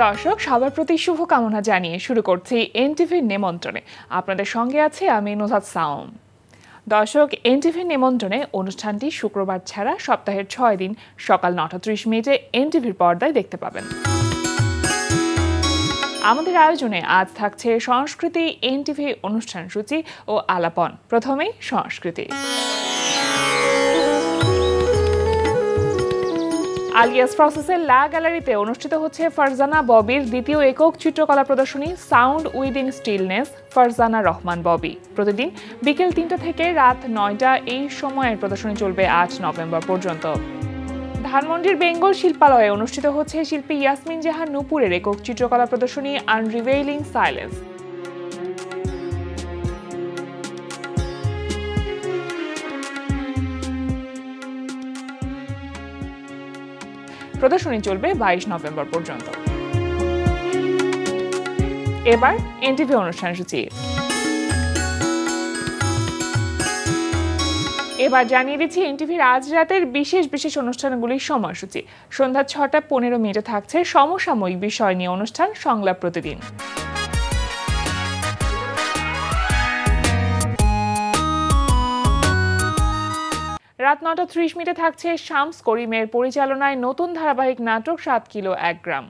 দর্শক সবার প্রতি শুভকামনা জানিয়ে শুরু করছি এনটিভির নিমন্ত্রণে। আপনাদের সঙ্গে আছে আমি নুসাত সাওম। দর্শক, এনটিভির নিমন্ত্রণে অনুষ্ঠানটি শুক্রবার ছাড়া সপ্তাহের 6 দিন সকাল 9:30 এনটিভির পর্দায় দেখতে পাবেন। আমাদের আয়োজনে আজ থাকছে সংস্কৃতি, এনটিভি অনুষ্ঠান সূচি ও আলাপন। প্রথমেই সংস্কৃতি। আলিয়াস প্রসেসের লা গ্যালারিতে অনুষ্ঠিত হচ্ছে ফারজানা ববির দ্বিতীয় একক চিত্রকলা প্রদর্শনী sound within stillness, Farzana Rahman Bobby. প্রতিদিন বিকেল 3টা থেকে রাত 9টা এই সময়ের প্রদর্শনী চলবে 8 নভেম্বর পর্যন্ত। ধানমন্ডির বেঙ্গল শিল্পালয়ে অনুষ্ঠিত হচ্ছে শিল্পী ইয়াসমিন জাহান নূপুরের একক চিত্রকলা প্রদর্শনী আনরিভেইলিং সাইলেন্স। প্রদর্শনী চলবে 22 নভেম্বর পর্যন্ত। এবার এনটিভি অনুষ্ঠান সূচি। এবার জানিয়ে দিচ্ছি এনটিভির আজ রাতের বিশেষ বিশেষ অনুষ্ঠানগুলির সময়সূচি। সন্ধ্যা 6:15 থাকছে সমসাময়িক বিষয় নিয়ে অনুষ্ঠান সংলাপ প্রতিদিন। রাত 9:30 থাকছে শামস করিমের পরিচালনায় নতুন ধারাবাহিক নাটক 7 কিলো 1 গ্রাম।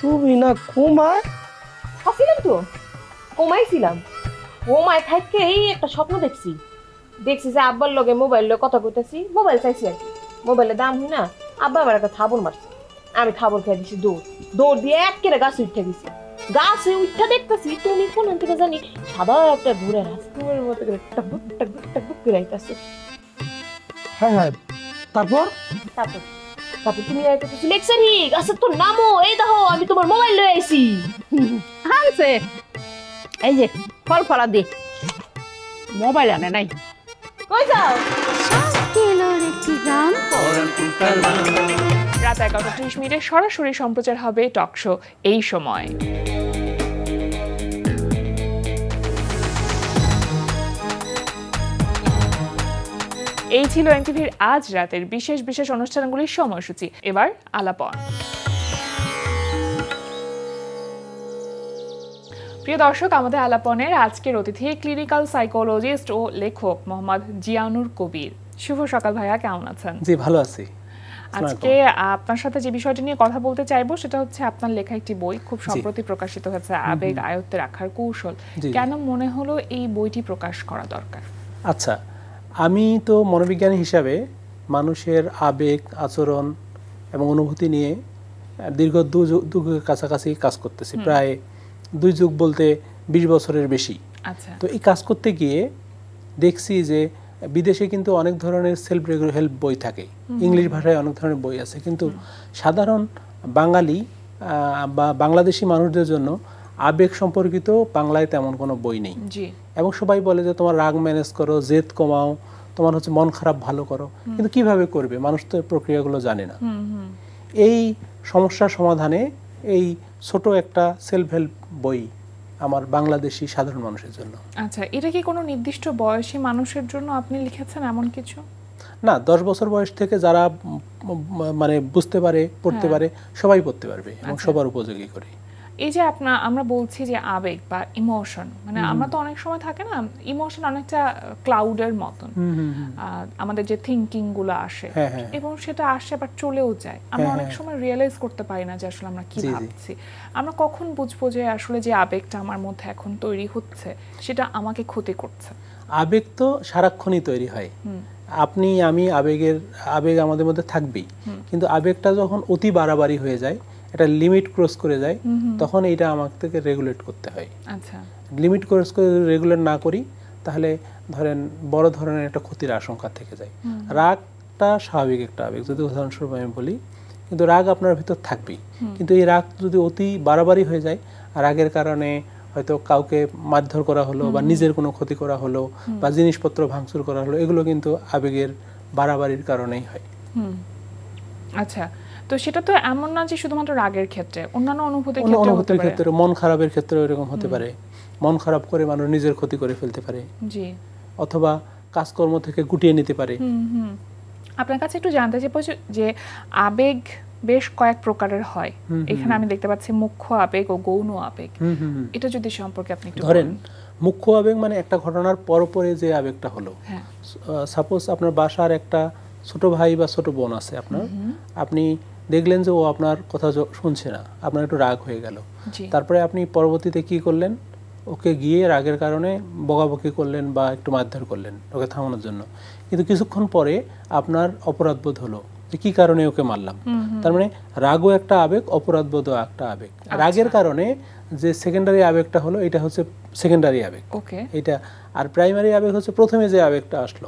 তুমি না কোমায় আসিলাম তো, কোমাইছিলাম। কোমায় থাকতে এই একটা স্বপ্ন দেখছি যে আব্বার লগে মোবাইল কথা কইতেছি, মোবাইল চাইছি আর কি। মোবাইলের দাম হই না, আব্বা আমার একটা থাবর মারছে, আমি থাবর খেয়ে দিছি, দৌড় দিয়ে একেবারে গাছে উঠে গেছি। গাছে উঠা দেখতেছি তুমি কোন থেকে জানি সাদা একটা ঘুরে রাস্তার মতো করে টকবক টকবক টকবক করে আইতাছে। হ্যাঁ হ্যাঁ, তারপর তুমি আইতাছি লেকচারি গাছে তো নামো, এই দেখো আমি তোমার মোবাইল লয়ে আইছি। আনছে এই যে ফল ফলা দে, মোবাইল আনে নাই। কই যাও? রাত 11:30 সরাসরি সম্প্রচার হবে টক শো এই সময়। এই ছিল এনটিভির আজ রাতের বিশেষ বিশেষ অনুষ্ঠানগুলির সময়সূচি। এবার আলাপন। প্রিয় দর্শক, আমাদের আলাপনের আজকের অতিথি ক্লিনিক্যাল সাইকোলজিস্ট ও লেখক মোহাম্মদ জিয়ানুর কবির। শুভ সকাল ভাইয়া, কেমন আছেন? জি ভালো আছি। আজকে আপনার সাথে যে বিষয়টি নিয়ে কথা বলতে চাইবো সেটা হচ্ছে আপনার লেখা একটি বই খুব সম্প্রতি প্রকাশিত হয়েছে, আবেগ আয়ত্তে রাখার কৌশল। কেন মনে হলো এই বইটি প্রকাশ করা দরকার? আচ্ছা, আমি তো মনোবিজ্ঞানী হিসাবে মানুষের আবেগ, আচরণ এবং অনুভূতি নিয়ে দীর্ঘ 2 যুগের কাছাকাছি কাজ করতেছি, প্রায় 2 যুগ বলতে 20 বছরের বেশি। আচ্ছা, তো এই কাজ করতে গিয়ে দেখছি যে বিদেশে কিন্তু অনেক ধরনের সেলফ হেল্প বই থাকে, ইংলিশ ভাষায় অনেক ধরনের বই আছে, কিন্তু সাধারণ বাঙালি বা বাংলাদেশি মানুষদের জন্য আবেগ সম্পর্কিত বাংলায় তেমন কোনো বই নেই। এবং সবাই বলে যে তোমার রাগ ম্যানেজ করো, জেদ কমাও, তোমার হচ্ছে মন খারাপ ভালো করো, কিন্তু কিভাবে করবে মানুষ তো প্রক্রিয়াগুলো জানে না। এই সমস্যার সমাধানে এই ছোট একটা সেলফ হেল্প বই আমার বাংলাদেশি সাধারণ মানুষের জন্য। আচ্ছা, এটা কি কোনো নির্দিষ্ট বয়সী মানুষের জন্য আপনি লিখেছেন এমন কিছু? না, 10 বছর বয়স থেকে যারা মানে বুঝতে পারে, পড়তে পারে, সবাই পড়তে পারবে এবং সবার উপযোগী করে। এই যে আমরা বলছি যে আবেগ বা ইমোশন, মানে আমরা তো অনেক সময় থাকে না, ইমোশন অনেকটা ক্লাউডের মতন, আমাদের যে থিঙ্কিং গুলো আসে এবং সেটা আসে আবার চলেও যায়। আমরা অনেক সময় রিয়েলাইজ করতে পারি না যে আসলে আমরা কি ভাবছি। আমরা কখন বুঝবো যে আসলে যে আবেগটা আমার মধ্যে এখন তৈরি হচ্ছে সেটা আমাকে ক্ষতি করছে? আবেগ তো সারাক্ষণই তৈরি হয়, আপনি আমি আবেগ আমাদের মধ্যে থাকবেই, কিন্তু আবেগটা যখন অতি বাড়াবাড়ি হয়ে যায়, এটা লিমিট ক্রস করে যায়, তখন এইটা আমাকে রেগুলেট করতে হয়। আচ্ছা, লিমিট ক্রস করে রেগুলেট না করি তাহলে ধরেন বড় ধরনের একটা ক্ষতির আশঙ্কা থেকে যায়। রাগটা স্বাভাবিক একটা আবেগ, যদি উদাহরণস্বরূপ আমি বলি, কিন্তু রাগ আপনার ভিতর থাকবেই, কিন্তু এই রাগ যদি অতি বাড়াবাড়ি হয়ে যায়, রাগের কারণে হয়তো কাউকে মারধর করা হলো বা নিজের কোনো ক্ষতি করা হলো বা জিনিসপত্র ভাঙচুর করা হলো, এগুলো কিন্তু আবেগের বাড়াবাড়ির কারণেই হয়। আচ্ছা, তো সেটা তো এমন না যে শুধুমাত্র রাগের ক্ষেত্রে, অন্যান্য অনুভূতির ক্ষেত্রে, মন খারাপের ক্ষেত্রে এরকম হতে পারে। মন খারাপ করে মানুষ নিজের ক্ষতি করে ফেলতে পারে, অথবা কাজকর্ম থেকে গুটিয়ে নিতে পারে। আপনার কাছে একটু জানতে চাইবো যে আবেগ বেশ কয়েক প্রকারের হয়, এখানে আমি দেখতে পাচ্ছি মুখ্য আবেগ ও গৌণ আবেগ, এটা যদি সম্পর্কে আপনি একটু ধরেন মুখ্য আবেগ মানে একটা ঘটনার পরপরে যে আবেগটা হলো, সাপোজ আপনার বাসার একটা ছোট ভাই বা ছোট বোন আছে আপনার, আপনি দেখলেন যে ও আপনার কথা শুনছে না, আপনার একটু রাগ হয়ে গেল, তারপরে আপনি পরবর্তীতে কি করলেন, ওকে গিয়ে রাগের কারণে বকাবকি করলেন বা একটু মারধর করলেন ওকে থামানোর জন্য, কিন্তু কিছুক্ষণ পরে আপনার অপরাধবোধ হলো যে কি কারণে ওকে মারলাম। তার মানে রাগও একটা আবেগ, অপরাধবোধও একটা আবেগ। রাগের কারণে যে সেকেন্ডারি আবেগটা হলো এটা হচ্ছে সেকেন্ডারি আবেগ, এটা। আর প্রাইমারি আবেগ হচ্ছে প্রথমে যে আবেগটা আসলো,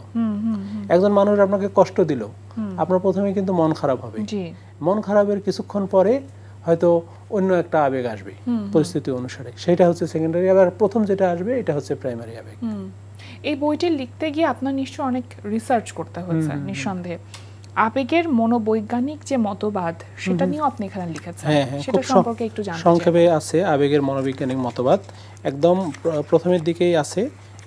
একজন মানুষ আপনাকে কষ্ট দিল, আপনার প্রথমে কিন্তু মন খারাপ হবে, মন খারাপের কিছুক্ষণ পরে হয়তো অন্য একটা আবেগ আসবে পরিস্থিতি অনুসারে, সেটা হচ্ছে সেকেন্ডারি আবেগ। প্রথম যেটা আসবে এটা হচ্ছে প্রাইমারি আবেগ। এই বইটি লিখতে গিয়ে আপনার নিশ্চয়ই অনেক রিসার্চ করতে হয়েছে নিঃসন্দেহে। আবেগের মনোবৈজ্ঞানিক যে মতবাদ সেটা নিয়েও আপনি এখানে লিখেছেন, সেটা সম্পর্কে একটু জানতে চাই। সংক্ষেপে আছে আবেগের মনোবৈজ্ঞানিক মতবাদ, একদম প্রথমের দিকেই আছে।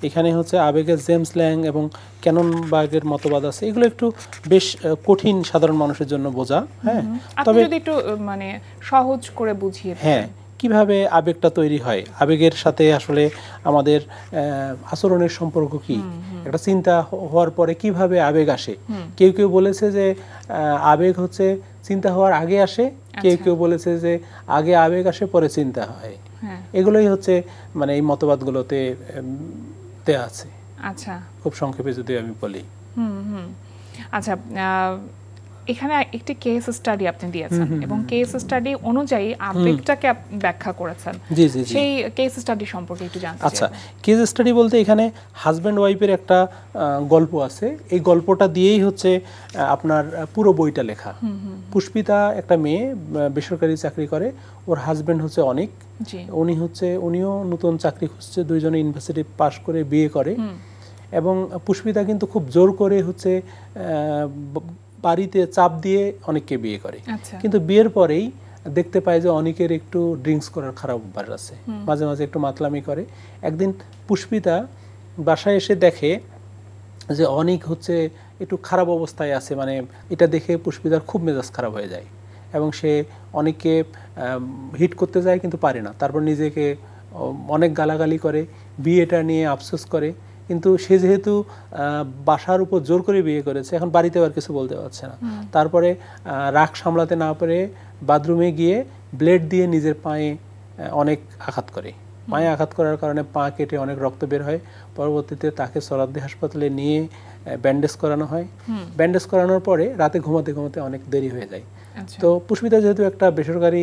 এখানে হচ্ছে আবেগের জেমস ল্যাং এবং ক্যাননবার্গের মতবাদ আছে, এগুলো একটু বেশ কঠিন সাধারণ মানুষের জন্য বোঝা। হ্যাঁ, তবে যদি একটু মানে সহজ করে বুঝিয়ে দেন। হ্যাঁ, কিভাবে আবেগটা তৈরি হয়, আবেগের সাথে আসলে আমাদের আচরণের সম্পর্ক কি, একটা চিন্তা হওয়ার পরে কিভাবে আবেগ আসে। কেউ কেউ বলেছে যে আবেগ হচ্ছে চিন্তা হওয়ার আগে আসে, কেউ কেউ বলেছে যে আগে আবেগ আসে পরে চিন্তা হয়। এগুলোই হচ্ছে মানে এই মতবাদগুলোতে দেয়া আছে। আচ্ছা, খুব সংক্ষেপে যদি আমি বলি। আচ্ছা, এখানে একটি কেস স্টাডি আপনি দিয়েছেন এবং কেস স্টাডি অনুযায়ী আবেগটাকে ব্যাখ্যা করেছেন। জি জি, সেই কেস স্টাডি সম্পর্কে একটু জানতে চাই। আচ্ছা, কেস স্টাডি বলতে এখানে হাজব্যান্ড ওয়াইফের একটা গল্প আছে, এই গল্পটা দিয়েই হচ্ছে আপনার পুরো বইটা লেখা। পুষ্পিতা একটা মেয়ে, বেসরকারি চাকরি করে, ওর হাজব্যান্ড হচ্ছে অনেক, উনিও নতুন চাকরি খুঁজছে, দুইজনে ইউনিভার্সিটি পাশ করে বিয়ে করে এবং পুষ্পিতা কিন্তু খুব জোর করে হচ্ছে বাড়িতে চাপ দিয়ে অনেককে বিয়ে করে। কিন্তু বিয়ের পরেই দেখতে পায় যে অনেকের একটু ড্রিঙ্কস করার খারাপ অভ্যাস আছে, মাঝে মাঝে একটু মাতলামি করে। একদিন পুষ্পিতা বাসায় এসে দেখে যে অনেক হচ্ছে একটু খারাপ অবস্থায় আছে, মানে এটা দেখে পুষ্পিতার খুব মেজাজ খারাপ হয়ে যায় এবং সে অনেককে হিট করতে যায় কিন্তু পারে না। তারপর নিজেকে অনেক গালাগালি করে, বিয়েটা নিয়ে আফসোস করে। কিন্তু সে যেহেতু বাসার উপর জোর করে বিয়ে করেছে, এখন বাড়িতে আর কিছু বলতে পারছে না। তারপরে রাগ সামলাতে না পারে বাথরুমে গিয়ে ব্লেড দিয়ে নিজের পায়ে অনেক আঘাত করে। পায়ে আঘাত করার কারণে পা কেটে অনেক রক্ত বের হয়। পরবর্তীতে তাকে সরাদ্দি হাসপাতালে নিয়ে ব্যান্ডেজ করানো হয়। ব্যান্ডেজ করানোর পরে রাতে ঘুমাতে ঘুমাতে অনেক দেরি হয়ে যায়। তো পুষ্পিতা যেহেতু একটা বেসরকারি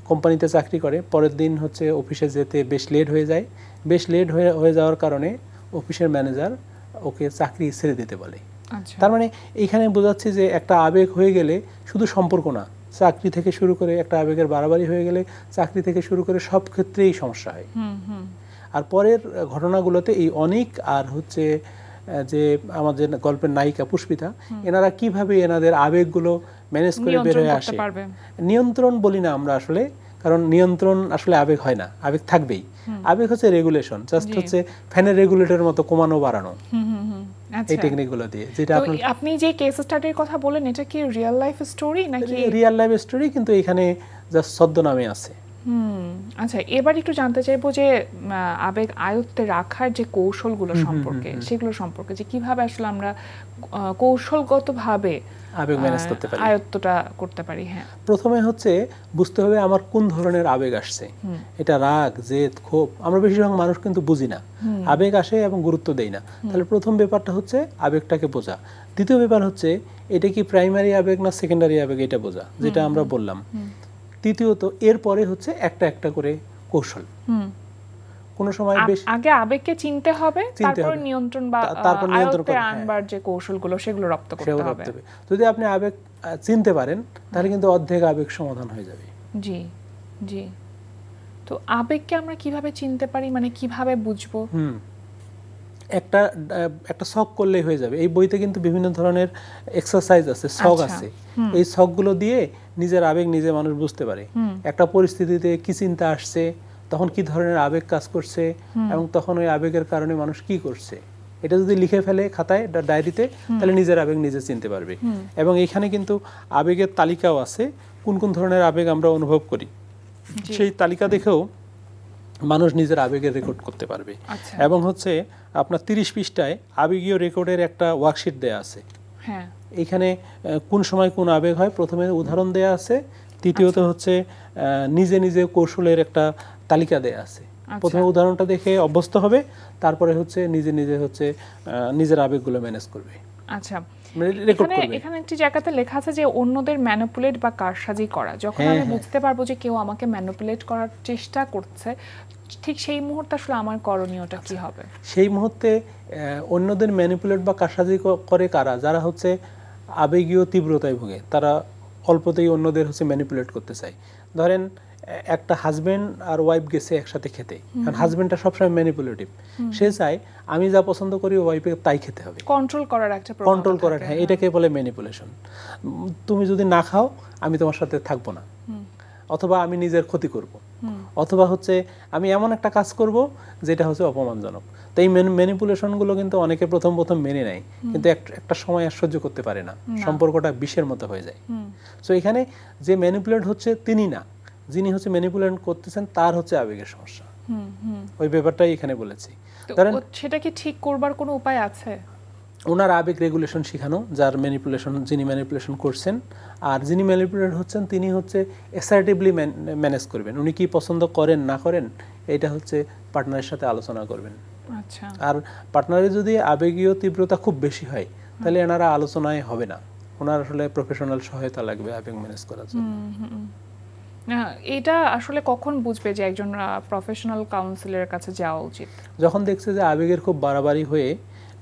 কোম্পানিতে চাকরি করে, পরের দিন হচ্ছে অফিসে যেতে বেশ লেট হয়ে যায়। বেশ লেট হয়ে যাওয়ার কারণে অফিসের ম্যানেজার ওকে চাকরি ছেড়ে দিতে বলে। তার মানে এইখানে বোঝাচ্ছে যে একটা আবেগ হয়ে গেলে শুধু সম্পর্ক না, চাকরি থেকে শুরু করে একটা আবেগের বাড়াবাড়ি হয়ে গেলে চাকরি থেকে শুরু করে সব ক্ষেত্রেই সমস্যা হয়। আর পরের ঘটনাগুলোতে এই অনেক আর হচ্ছে যে আমাদের গল্পের নায়িকা পুষ্পিতা, এনারা কিভাবে এনাদের আবেগগুলো ম্যানেজ করে বের হয়ে আসে। নিয়ন্ত্রণ বলি না আমরা আসলে, কারণ নিয়ন্ত্রণ আসলে আবেগ হয় না, আবেগ থাকবেই। আবেগ হচ্ছে রেগুলেশন, জাস্ট হচ্ছে ফ্যানের রেগুলেটরের মতো কমানো বাড়ানো, এই টেকনিকগুলো দিয়ে। যেটা আপনি যে কেস স্টাডির কথা বলেন, এটা কি রিয়েল লাইফ স্টোরি নাকি? রিয়েল লাইফ স্টোরি, কিন্তু এখানে জাস্ট ছদ্মনামে আছে। আচ্ছা, এবার একটু জানতে চাইবো যে আবেগ আয়ত্তে রাখার যে কৌশলগুলো সম্পর্কে, সেগুলো সম্পর্কে, যে কিভাবে আসলে আমরা কৌশলগতভাবে আবেগ ম্যানেজ করতে পারি, আয়ত্তটা করতে পারি। হ্যাঁ, প্রথমে হচ্ছে বুঝতে হবে আমার কোন ধরনের আবেগ আসছে। এটা রাগ, জেদ, ক্ষোভ, আমরা বেশিরভাগ মানুষ কিন্তু বুঝি না, আবেগ আসে এবং গুরুত্ব দেই না। তাহলে প্রথম ব্যাপারটা হচ্ছে আবেগটাকে বোঝা। দ্বিতীয় ব্যাপার হচ্ছে এটা কি প্রাইমারি আবেগ না সেকেন্ডারি আবেগ, এটা বোঝা, যেটা আমরা বললাম। তৃতীয়ত এরপরে হচ্ছে একটা একটা করে কৌশল। কোন সময় আগে আবেগকে চিনতে হবে, তারপর নিয়ন্ত্রণ বা আয়ত্তে আনবার যে কৌশলগুলো সেগুলো রপ্ত করতে হবে। যদি আপনি আবেগ চিনতে পারেন তাহলে কিন্তু অর্ধেক আবেগ সমাধান হয়ে যাবে। জি জি। তো আবেগকে আমরা কিভাবে চিনতে পারি, মানে কিভাবে বুঝবো? একটা ছক করলেই হয়ে যাবে। এই বইতে কিন্তু বিভিন্ন ধরনের এক্সারসাইজ আছে, ছক আছে। এই ছকগুলো দিয়ে নিজের আবেগ নিজে মানুষ বুঝতে পারে। একটা পরিস্থিতিতে কি চিন্তা আসছে, তখন কি ধরনের আবেগ কাজ করছে এবং তখন ওই আবেগের কারণে মানুষ কি করছে, এটা যদি লিখে ফেলে খাতায় ডায়েরিতে, তাহলে নিজের আবেগ নিজে চিনতে পারবে। এবং এখানে কিন্তু আবেগের তালিকাও আছে, কোন কোন ধরনের আবেগ আমরা অনুভব করি সেই তালিকা দেখেও মানুষ নিজের আবেগের রেকর্ড করতে পারবে। এবং হচ্ছে আপনার 30 পৃষ্ঠায় আবেগীয় রেকর্ডের একটা ওয়ার্কশিট দেয়া আছে। হ্যাঁ, এখানে কোন সময় কোন আবেগ হয় প্রথমে উদাহরণ দেয়া আছে, দ্বিতীয়ত হচ্ছে নিজে নিজে কৌশলের একটা তালিকা দেয়া আছে। প্রথমে উদাহরণটা দেখে অভ্যস্ত হবে, তারপরে হচ্ছে নিজে নিজে হচ্ছে নিজের আবেগগুলো ম্যানেজ করবে। আচ্ছা, এখানে একটি জায়গাতে লেখা আছে যে অন্যদের ম্যানিপুলেট বা কারসাজি করা, যখন আমি বুঝতে পারবো যে কেউ আমাকে ম্যানিপুলেট করার চেষ্টা করছে, ঠিক সেই মুহূর্তে আসলে আমার করণীয়টা কি হবে? সেই মুহূর্তে অন্যদের ম্যানিপুলেট বা কারসাজি করে কারা? যারা হচ্ছে আবেগীয় তীব্রতায় ভোগে, তারা অল্পতেই অন্যদের হচ্ছে ম্যানিপুলেট করতে চায়। ধরেন একটা হাজবেন্ড আর ওয়াইফ গেছে একসাথে খেতে, কারণ হাজবেন্ডটা সবসময় ম্যানিপুলেটিভ, সে চায় আমি যা পছন্দ করি ওয়াইফে তাই খেতে হবে, কন্ট্রোল করার একটা কন্ট্রোল করার। হ্যাঁ, এটাকে বলে ম্যানিপুলেশন। তুমি যদি না খাও আমি তোমার সাথে থাকবো না, অথবা আমি নিজের ক্ষতি করব, অথবা হচ্ছে আমি এমন একটা কাজ করব যেটা হচ্ছে অপমানজনক। তো এই ম্যানিপুলেশনগুলো কিন্তু অনেকে প্রথম প্রথম মেনে নেয়, কিন্তু একটা সময় আর সহ্য করতে পারে না, সম্পর্কটা বিষের মতো হয়ে যায়। সো এখানে যে ম্যানিপুলেট হচ্ছে তিনি না, যিনি হচ্ছে ম্যানিপুলেট করতেছেন তার হচ্ছে আবেগের সমস্যা। ওই ব্যাপারটাই এখানে বলেছি। কারণ সেটা কি ঠিক করবার কোনো উপায় আছে? ওনার আবেগ রেগুলেশন শেখানো, যার ম্যানিপুলেশন, যিনি ম্যানিপুলেশন করছেন, আর যিনি ম্যানিপুলেট হচ্ছেন তিনি হচ্ছে অ্যাসার্টিভলি ম্যানেজ করবেন। উনি কি পছন্দ করেন না করেন এটা হচ্ছে পার্টনারের সাথে আলোচনা করবেন। আচ্ছা, আর পার্টনারের যদি আবেগীয় তীব্রতা খুব বেশি হয় তাহলে এনারা আলোচনায় হবে না, ওনার আসলে প্রফেশনাল সহায়তা লাগবে আবেগ ম্যানেজ করার জন্য। এটা আসলে কখন বুঝবে যে একজন প্রফেশনাল কাউন্সিলরের কাছে যাওয়া উচিত? যখন দেখছে যে আবেগের খুব বাড়াবাড়ি হয়ে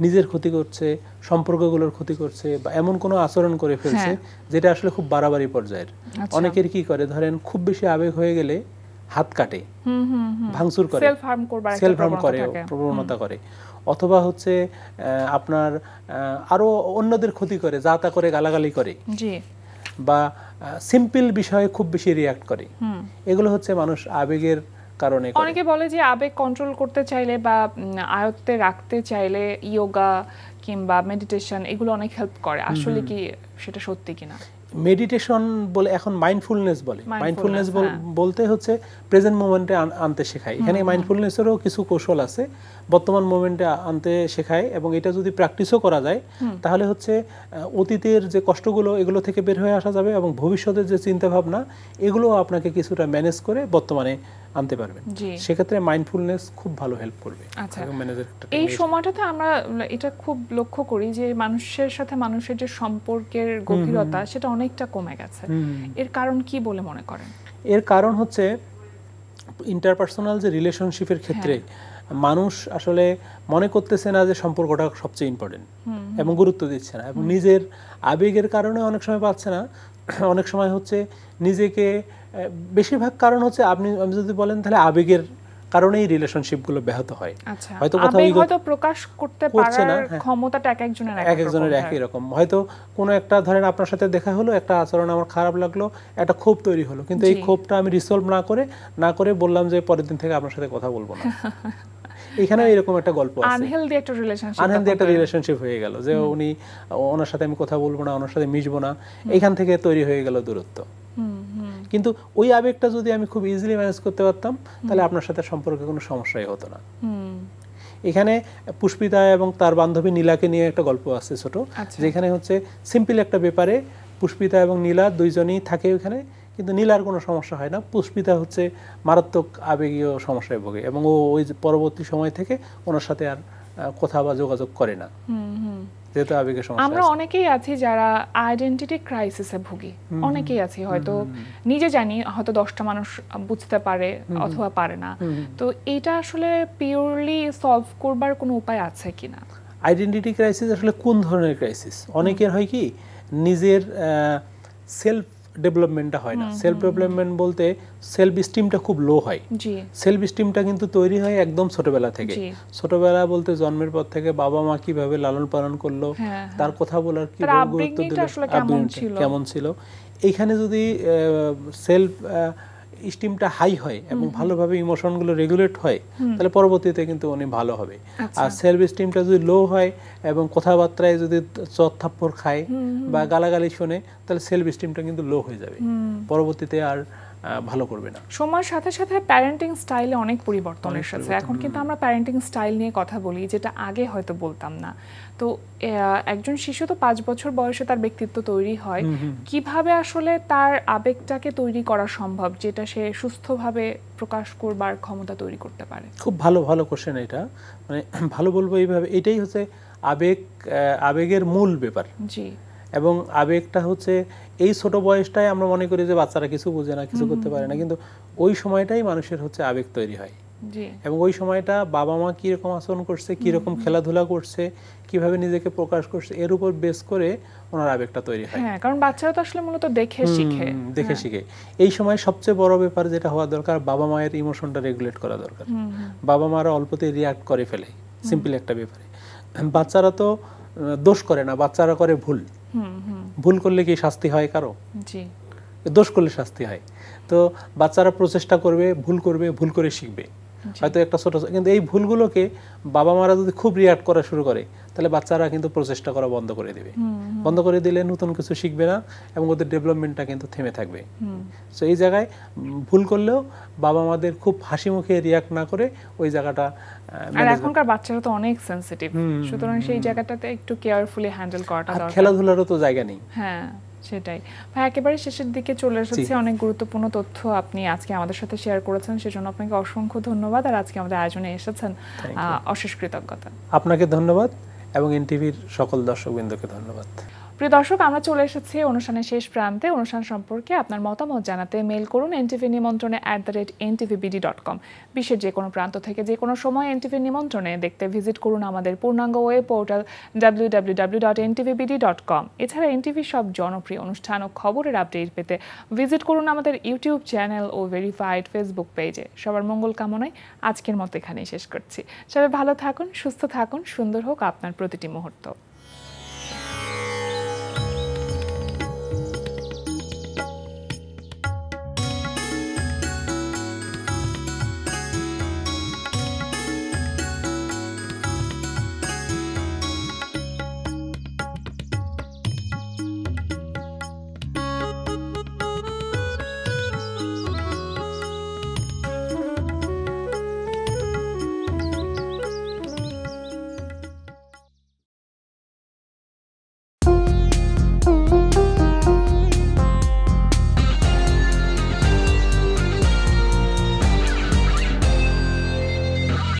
নিজের ক্ষতি করছে, সম্পর্কগুলোর ক্ষতি করছে, বা এমন কোনো আচরণ করে ফেলছে যেটা আসলে খুব বাড়াবাড়ি পর্যায়ের। অনেকের কি করে, ধরেন খুব বেশি আবেগ হয়ে গেলে হাত কাটে, ভাঙচুর করে, সেলফ হার্ম করে, প্রবণতা করে, অথবা হচ্ছে আপনার আরো অন্যদের ক্ষতি করে, যা তা করে, গালাগালি করে, বা সিম্পল বিষয়ে খুব বেশি রিঅ্যাক্ট করে। এগুলো হচ্ছে মানুষ আবেগের কারণে। অনেকে বলে যে আবেগ কন্ট্রোল করতে চাইলে বা আয়ত্তে রাখতে চাইলে ইয়োগা কিংবা মেডিটেশন এগুলো অনেক হেল্প করে, আসলে কি সেটা সত্যি কিনা? মেডিটেশন বলে এখন মাইন্ডফুলনেস বলে। মাইন্ডফুলনেস বলতে হচ্ছে প্রেজেন্ট মোমেন্টে আনতে শেখায়। এখানে মাইন্ডফুলনেসেরও কিছু কৌশল আছে, বর্তমান মোমেন্টে আনতে শেখায়, এবং এটা যদি প্র্যাকটিসও করা যায় তাহলে হচ্ছে অতীতের যে কষ্টগুলো এগুলো থেকে বের হয়ে আসা যাবে, এবং ভবিষ্যতের যে চিন্তা ভাবনা এগুলো আপনাকে কিছুটা ম্যানেজ করে বর্তমানে আনতে পারবেন। সেক্ষেত্রে মাইন্ডফুলনেস খুব ভালো হেল্প করবে। এই সময়টাতে আমরা এটা খুব লক্ষ্য করি যে মানুষের সাথে মানুষের যে সম্পর্কের গভীরতা সেটা অনেকটা কমে গেছে। এর কারণ কি বলে মনে করেন? এর কারণ হচ্ছে ইন্টারপার্সোনাল যে রিলেশনশিপের ক্ষেত্রে মানুষ আসলে মনে করতেছে না যে সম্পর্কটা সবচেয়ে ইম্পর্টেন্ট, এবং গুরুত্ব দিচ্ছে না, এবং নিজের আবেগের কারণে অনেক সময় পাচ্ছে না। অনেক সময় হচ্ছে নিজেকে, বেশিরভাগ কারণ হচ্ছে আমি যদি বলেন তাহলে আবেগের কারণেই রিলেশনশিপগুলো ব্যাহত হয়। হয়তো হয়তো প্রকাশ করতে পারার ক্ষমতাটা এক-একজনের একই রকম। হয়তো কোনো একটা, ধরেন আপনার সাথে দেখা হলো, একটা আচরণ আমার খারাপ লাগলো, একটা ক্ষোভ তৈরি হলো, কিন্তু এই ক্ষোভটা আমি রিসলভ না করে বললাম যে পরের দিন থেকে আপনার সাথে কথা বলবো না। এখানে এরকম একটা গল্প আছে, আনহেলদি একটা রিলেশনশিপ হয়ে গেল, যে ওনার সাথে আমি কথা বলবো না, ওনার সাথে মিশবো না, এখান থেকে তৈরি হয়ে গেল দূরত্ব। কিন্তু ওই আবেগটা যদি আমি খুব ইজিলি ম্যানেজ করতে পারতাম তাহলে আপনার সাথে সম্পর্কে কোনো সমস্যাই হতো না। এখানে পুষ্পিতা এবং তার বান্ধবী নীলাকে নিয়ে একটা গল্প আছে ছোট, যেখানে হচ্ছে সিম্পল একটা ব্যাপারে পুষ্পিতা এবং নীলা দুইজনই থাকে ওখানে, কিন্তু নীলার কোনো সমস্যা হয় না, পুষ্পিতা হচ্ছে মারাত্মক আবেগীয় সমস্যায় ভোগে, এবং ওই পরবর্তী সময় থেকে ওনার সাথে আর কথা বা যোগাযোগ করে না, যেহেতু আবেগের সমস্যা। আমরা অনেকেই আছি যারা আইডেন্টিটি ক্রাইসিসে ভুগি, অনেকেই আছি হয়তো নিজে জানি, হয়তো 10টা মানুষ বুঝতে পারে অথবা পারে না। তো এটা আসলে পিওরলি সলভ করবার কোনো উপায় আছে কিনা? আইডেন্টিটি ক্রাইসিস আসলে কোন ধরনের ক্রাইসিস? অনেকের হয় কি নিজের সেলফ ডেভেলপমেন্টটা হয় না। সেলফ ডেভেলপমেন্ট বলতে সেলফ স্টিমটা খুব লো হয়। সেলফ স্টিমটা কিন্তু তৈরি হয় একদম ছোটবেলা থেকে। ছোটবেলা বলতে জন্মের পর থেকে বাবা মা কিভাবে লালন পালন করলো, তার কথা বলার কি গুরুত্ব দিল, কেমন ছিল, এইখানে যদি সেলফ স্টিমটা হাই হয় এবং ভালোভাবে ইমোশনগুলো রেগুলেট হয় তাহলে পরবর্তীতে কিন্তু উনি ভালো হবে। আর সেলফ স্টিমটা যদি লো হয় এবং কথাবার্তায় যদি চট থাপ্পড় খায় বা গালাগালি শোনে তাহলে সেলফ স্টিমটা কিন্তু লো হয়ে যাবে, পরবর্তীতে আর ভালো করবে না। সময়ের সাথে সাথে প্যারেন্টিং স্টাইলে অনেক পরিবর্তন এসেছে। এখন কিন্তু আমরা প্যারেন্টিং স্টাইল নিয়ে কথা বলি, যেটা আগে হয়তো বলতাম না। তো একজন শিশু তো 5 বছর বয়সে তার ব্যক্তিত্ব তৈরি হয়, কিভাবে আসলে তার আবেগটাকে তৈরি করা সম্ভব যেটা সে সুস্থভাবে প্রকাশ করবার ক্ষমতা তৈরি করতে পারে? খুব ভালো কোশ্চেন এটা, মানে ভালো বলবো এইভাবে, এটাই হচ্ছে আবেগের মূল ব্যাপার। জি। এবং আবেগটা হচ্ছে এই ছোট বয়সটাই আমরা মনে করি যে বাচ্চারা কিছু বোঝে না, কিছু করতে পারে না, কিন্তু ওই সময়টাই মানুষের হচ্ছে আবেগ তৈরি হয়। এবং ওই সময়টা বাবা মা কিরকম আচরণ করছে, কিরকম খেলাধুলা করছে, কিভাবে নিজেকে প্রকাশ করছে, এর উপর বেস করে ওনার আবেগটা তৈরি হয়। হ্যাঁ, কারণ বাচ্চারা তো আসলে মূলত দেখে শিখে। এই সময় সবচেয়ে বড় ব্যাপার যেটা হওয়া দরকার, বাবা মায়ের ইমোশনটা রেগুলেট করা দরকার। বাবা মারা অল্পতেই রিয়াক্ট করে ফেলে সিম্পল একটা ব্যাপারে। বাচ্চারা তো দোষ করে না, বাচ্চারা করে ভুল করলে কি শাস্তি হয় কারো? জি। দোষ করলে শাস্তি হয়। তো বাচ্চারা প্রচেষ্টা করবে, ভুল করে শিখবে। হয়তো একটা ছোট, কিন্তু এই ভুলগুলোকে বাবা মারা যদি খুব রিয়াক্ট করা শুরু করে তাহলে বাচ্চারা কিন্তু প্রচেষ্টা করা বন্ধ করে দিবে। বন্ধ করে দিলে নতুন কিছু শিখবে না এবং ওদের ডেভেলপমেন্টটা কিন্তু থেমে থাকবে। সো এই জায়গায় ভুল করলেও বাবা মাদের খুব হাসি মুখে রিয়াক্ট না করে ওই জায়গাটা, আর এখনকার বাচ্চারা তো অনেক সেনসিটিভ, সুতরাং সেই জায়গাটাতে একটু কেয়ারফুলি হ্যান্ডেল করাটা দরকার। খেলাধুলারও তো জায়গা নেই। হ্যাঁ, সেটাই। ভাই, একেবারে শেষের দিকে চলে এসেছি। অনেক গুরুত্বপূর্ণ তথ্য আপনি আজকে আমাদের সাথে শেয়ার করেছেন, সেজন্য আপনাকে অসংখ্য ধন্যবাদ। আর আজকে আমাদের আয়োজনে এসেছেন, অশেষ কৃতজ্ঞতা। আপনাকে ধন্যবাদ এবং এনটিভির সকল দর্শকবৃন্দকে ধন্যবাদ। প্রিয় দর্শক, আমরা চলে এসেছি অনুষ্ঠানের শেষ প্রান্তে। অনুষ্ঠান সম্পর্কে আপনার মতামত জানাতে মেইল করুন ntvnimontrone@ntvbd.com। বিশ্বের যে কোনো প্রান্ত থেকে যে কোনো সময় এনটিভি নিমন্ত্রণে দেখতে ভিজিট করুন আমাদের পূর্ণাঙ্গ ওয়েব পোর্টাল www.ntvbd.com। এছাড়া এনটিভির সব জনপ্রিয় অনুষ্ঠান ও খবরের আপডেট পেতে ভিজিট করুন আমাদের ইউটিউব চ্যানেল ও ভেরিফাইড ফেসবুক পেজে। সবার মঙ্গল কামনায় আজকের মতো এখানেই শেষ করছি। সবাই ভালো থাকুন, সুস্থ থাকুন, সুন্দর হোক আপনার প্রতিটি মুহূর্ত।